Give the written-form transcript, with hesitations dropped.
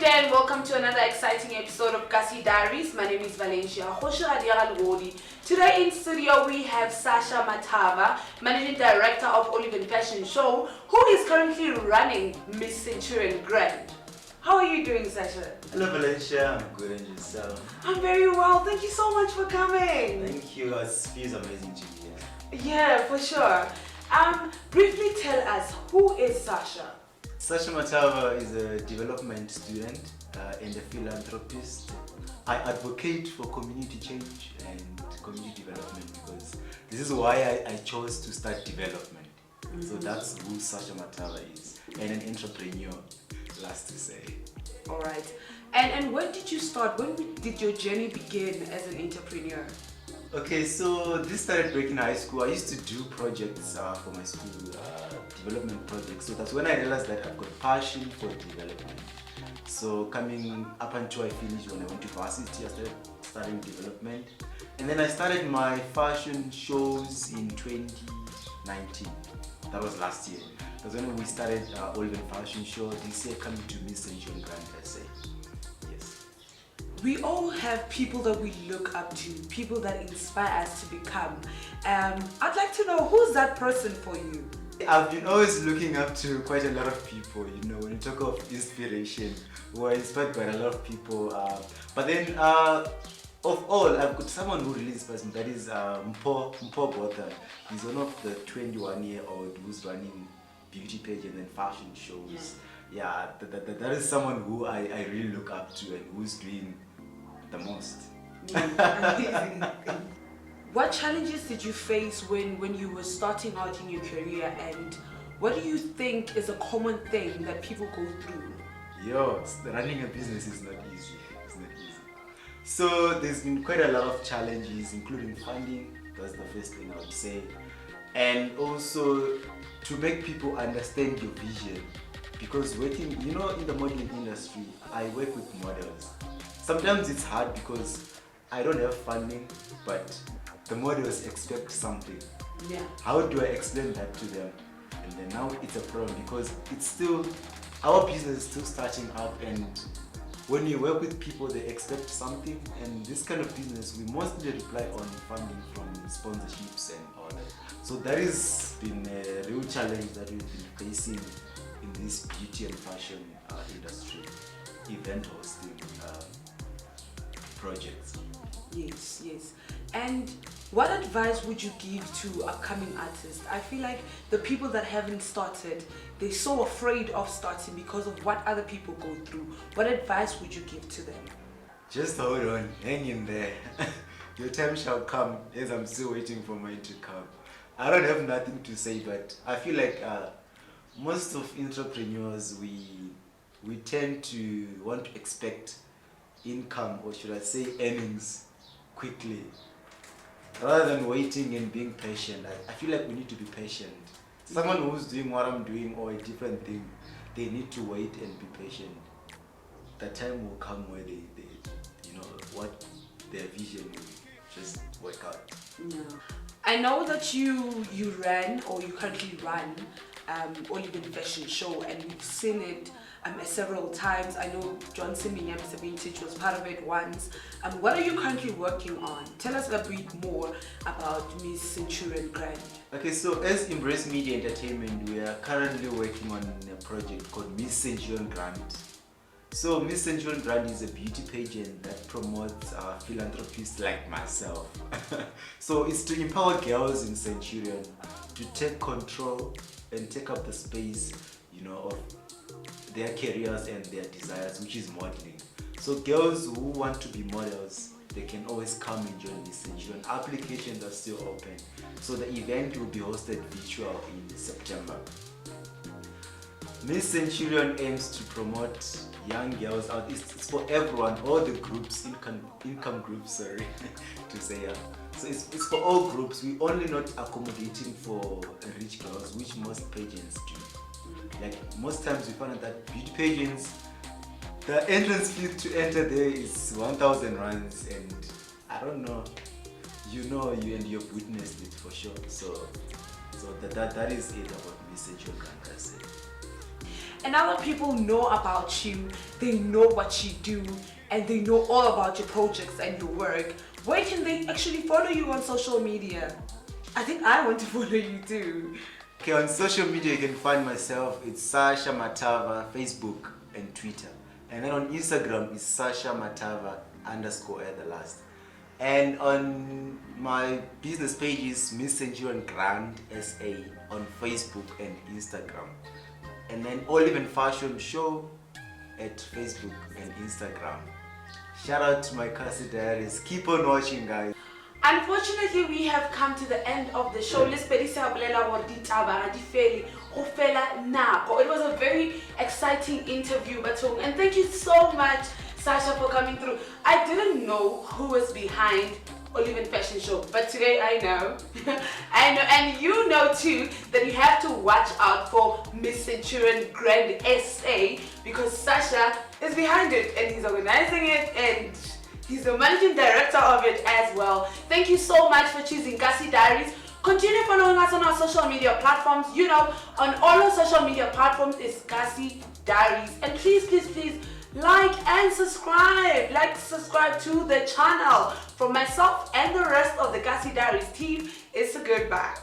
there and welcome to another exciting episode of Kasi Diaries. My name is Valencia. Today in studio we have Sasha Matava, Managing Director of Olive Fashion Show, who is currently running Miss Centurion Grand. How are you doing, Sasha? Hello Valencia, I'm good, and yourself? I'm very well. Thank you so much for coming. Thank you. It feels amazing to be here. Yeah, for sure. Briefly tell us, who is Sasha? Sasha Matava is a development student and a philanthropist. I advocate for community change and community development because this is why I chose to start development. So that's who Sasha Matava is, and an entrepreneur, last to say. All right. And when did you start? When did your journey begin as an entrepreneur? Okay, so this started back in high school. I used to do projects for my school, development projects. So that's when I realized that I've got passion for development. So coming up until I finished, when I went to varsity, I started studying development. And then I started my fashion shows in 2019. That was last year. That's when we started Olive Fashion Show. This year coming to Miss Centurion Grand SA. Yes. We all have people that we look up to, people that inspire us to become. I'd like to know, who's that person for you? I've been always looking up to quite a lot of people, when you talk of inspiration, we're inspired by a lot of people. But then, of all, I've got someone who really inspires me, that is Mpo Botha. He's one of the 21-year-old who's running beauty pageants and fashion shows. Yeah, that is someone who I really look up to and who's doing the most. What challenges did you face when you were starting out in your career, and what do you think is a common thing that people go through? Running a business is not easy. It's not easy. So there's been quite a lot of challenges, including funding. That's the first thing I would say. And also to make people understand your vision. Because working, in the modeling industry, I work with models. Sometimes it's hard because I don't have funding, but the models expect something. Yeah. How do I explain that to them? And then now it's a problem because it's still, our business is still starting up, and when you work with people, they expect something, and this kind of business, we mostly rely on funding from sponsorships and all that. So that has been a real challenge that we've been facing in this beauty and fashion industry, event hosting projects. Yes. And what advice would you give to upcoming artists? I feel like the people that haven't started, they're so afraid of starting because of what other people go through. What advice would you give to them? Just hold on, hang in there. Your time shall come, as I'm still waiting for mine to come. I don't have nothing to say, but I feel like most of entrepreneurs, we tend to want to expect income, or should I say earnings, quickly. Rather than waiting and being patient, I feel like we need to be patient. Someone who's doing what I'm doing or a different thing, they need to wait and be patient. The time will come where they what their vision will just work out. Yeah. I know that you ran, or you currently run, Olive Fashion Show, and we've seen it several times. I know John Siminyam's Vintage was part of it once. What are you currently working on? Tell us a bit more about Miss Centurion Grand. Okay, so as Embrace Media Entertainment, we are currently working on a project called Miss Centurion Grand. So Miss Centurion Grand is a beauty pageant that promotes philanthropists like myself. So it's to empower girls in Centurion to take control and take up the space, of their careers and their desires, which is modeling. So girls who want to be models, they can always come and join Miss Centurion. Applications are still open. So the event will be hosted virtual in September. Miss Centurion aims to promote young girls out. It's for everyone, all the groups, income groups, to say. So it's for all groups. We're only not accommodating for rich girls, which most pageants do. Like most times we find out that beauty pageants, the entrance fee to enter there is 1,000 rands, and I don't know, you've witnessed it for sure. So that is it about Miss Centurion Grand. and now that people know about you, they know what you do, and they know all about your projects and your work, where can they actually follow you on social media? I think I want to follow you too. Okay, on social media you can find myself, it's Sasha Matava, Facebook and Twitter. And then on Instagram it's Sasha Matava _ at the last. And on my business page is Miss Centurion Grand SA on Facebook and Instagram. And then Olive and Fashion Show at Facebook and Instagram. Shout out to my Kasi Diaries. Keep on watching, guys. Unfortunately, we have come to the end of the show. It was a very exciting interview, and thank you so much, Sasha, for coming through. I didn't know who was behind Olive and Fashion Show, but today I know. I know, and you know too that you have to watch out for Miss Centurion Grand SA, because Sasha is behind it and he's organizing it and he's the managing director of it as well. Thank you so much for choosing Kasi Diaries. Continue following us on our social media platforms. You know, on all our social media platforms is Kasi Diaries. And please, please, please like and subscribe. Subscribe to the channel. From myself and the rest of the Kasi Diaries team, it's a goodbye.